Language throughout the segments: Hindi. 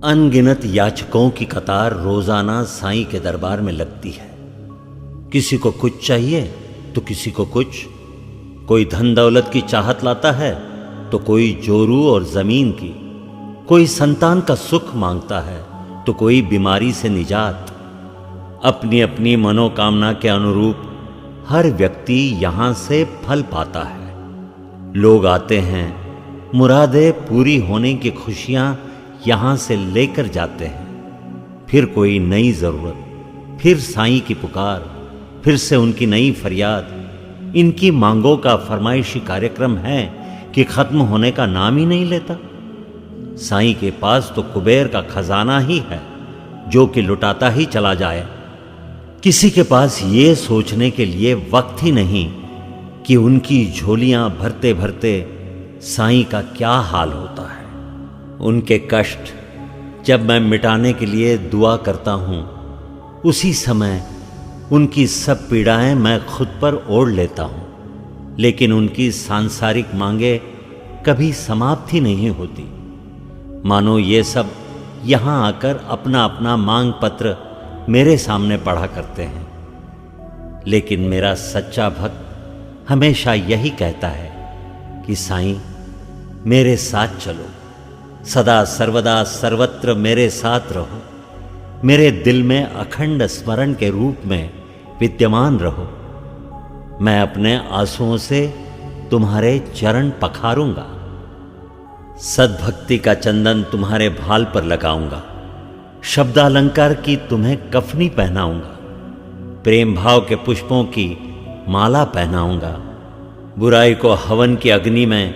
अनगिनत याचकों की कतार रोजाना साईं के दरबार में लगती है। किसी को कुछ चाहिए तो किसी को कुछ। कोई धन दौलत की चाहत लाता है तो कोई जोरू और जमीन की। कोई संतान का सुख मांगता है तो कोई बीमारी से निजात। अपनी अपनी मनोकामना के अनुरूप हर व्यक्ति यहां से फल पाता है। लोग आते हैं, मुरादें पूरी होने की खुशियां यहां से लेकर जाते हैं। फिर कोई नई जरूरत, फिर साईं की पुकार, फिर से उनकी नई फरियाद। इनकी मांगों का फरमाइशी कार्यक्रम है कि खत्म होने का नाम ही नहीं लेता। साईं के पास तो कुबेर का खजाना ही है जो कि लुटाता ही चला जाए। किसी के पास ये सोचने के लिए वक्त ही नहीं कि उनकी झोलियां भरते भरते साईं का क्या हाल होता है। उनके कष्ट जब मैं मिटाने के लिए दुआ करता हूं, उसी समय उनकी सब पीड़ाएं मैं खुद पर ओढ़ लेता हूं। लेकिन उनकी सांसारिक मांगे कभी समाप्त ही नहीं होती। मानो ये सब यहां आकर अपना अपना मांग पत्र मेरे सामने पढ़ा करते हैं। लेकिन मेरा सच्चा भक्त हमेशा यही कहता है कि साईं मेरे साथ चलो, सदा सर्वदा सर्वत्र मेरे साथ रहो, मेरे दिल में अखंड स्मरण के रूप में विद्यमान रहो। मैं अपने आंसुओं से तुम्हारे चरण पखारूंगा, सद्भक्ति का चंदन तुम्हारे भाल पर लगाऊंगा, शब्दालंकार की तुम्हें कफनी पहनाऊंगा, प्रेम भाव के पुष्पों की माला पहनाऊंगा, बुराई को हवन की अग्नि में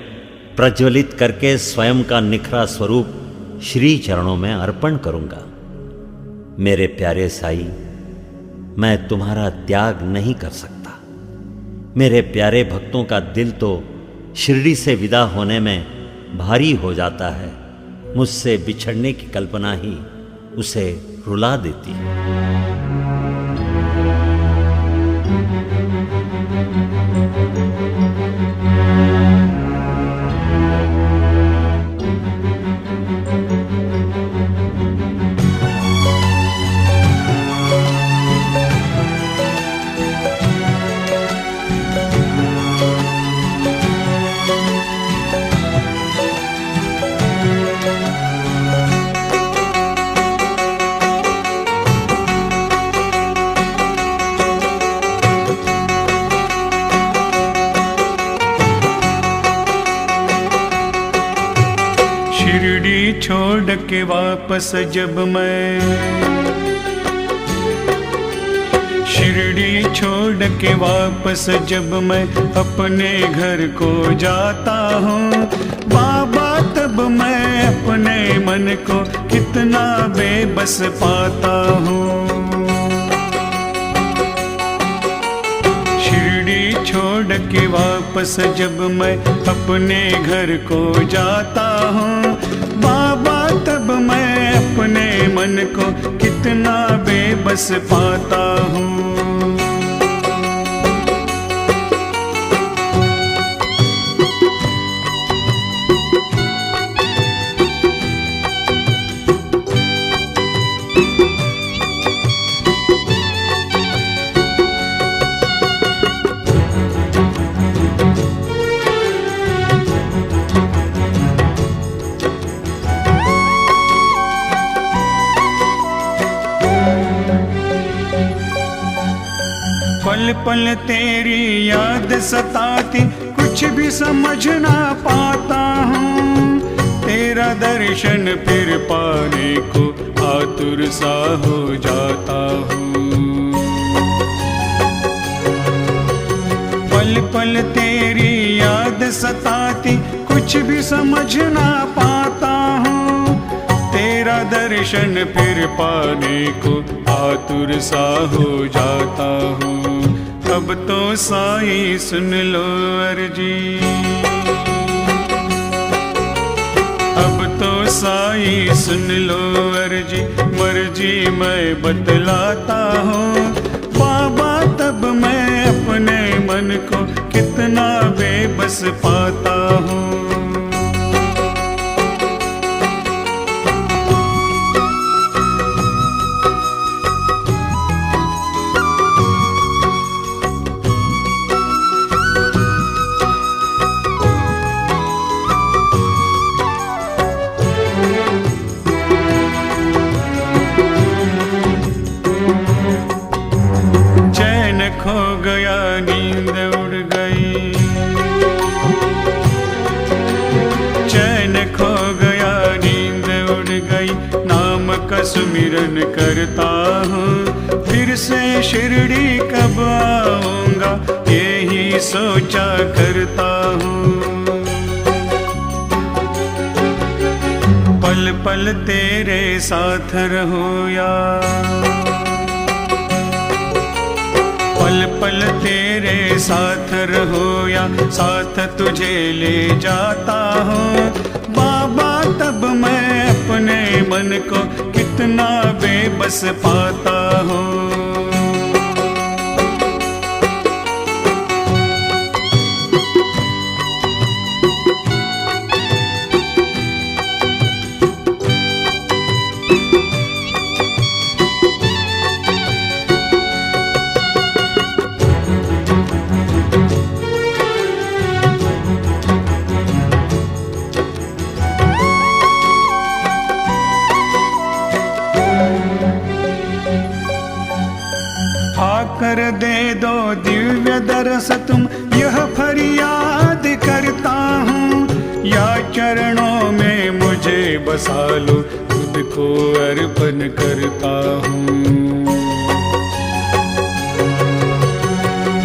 प्रज्वलित करके स्वयं का निखरा स्वरूप श्री चरणों में अर्पण करूंगा। मेरे प्यारे साईं, मैं तुम्हारा त्याग नहीं कर सकता। मेरे प्यारे भक्तों का दिल तो शिरडी से विदा होने में भारी हो जाता है। मुझसे बिछड़ने की कल्पना ही उसे रुला देती है। शिरडी छोड़ के वापस जब मैं, शिरडी छोड़ के वापस जब मैं अपने घर को जाता हूँ, बाबा तब मैं अपने मन को कितना बेबस पाता हूँ। शिरडी छोड़ के वापस जब मैं अपने घर को जाता हूँ, बाबा तब मैं अपने मन को कितना बेबस पाता हूँ। पल पल तेरी याद सताती, कुछ भी समझ ना पाता हूँ। तेरा दर्शन फिर पाने को आतुर सा हो जाता हूँ। पल पल तेरी याद सताती, कुछ भी समझ ना पाता हूँ। तेरा दर्शन फिर पाने को आतुर सा हो जाता हूँ। अब तो साईं सुन लो अर्जी, अब तो साईं सुन लो अर्जी, मर्जी मैं बतलाता हूँ। बाबा तब मैं अपने मन को कितना बेबस पाता हूँ। सुमिरन करता हूँ। फिर से शिरडी कब आऊँगा यही सोचा करता हूँ। पल पल तेरे साथ रहूं यार, पल पल तेरे साथ रहूं या साथ तुझे ले जाता हूँ। बाबा तब मैं अपने मन को कितना बेबस पाता हूँ। आकर दे दो दिव्य दरस तुम यह फरियाद करता हूँ। या चरणों में मुझे बसा लो खुद को अर्पण करता हूँ।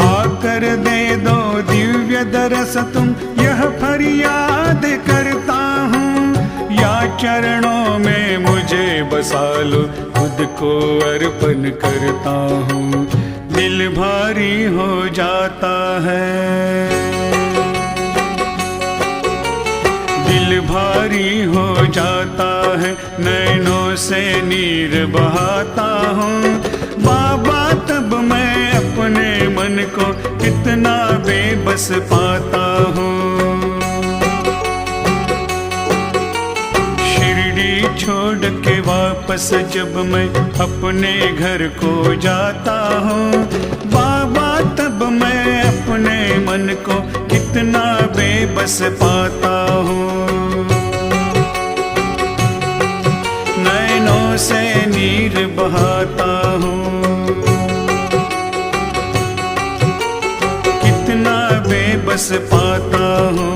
आकर दे दो दिव्य दरस तुम यह फरियाद करता हूँ। या चरणों में मुझे बसा लो खुद को अर्पण करता हूँ। दिल भारी हो जाता है, दिल भारी हो जाता है, नैनों से नीर बहाता हूँ। बाबा तब मैं अपने मन को कितना बेबस पाता हूँ। छोड़ के वापस जब मैं अपने घर को जाता हूँ। बाबा तब मैं अपने मन को कितना बेबस पाता हूँ। नैनों से नीर बहाता हूँ, कितना बेबस पाता हूँ।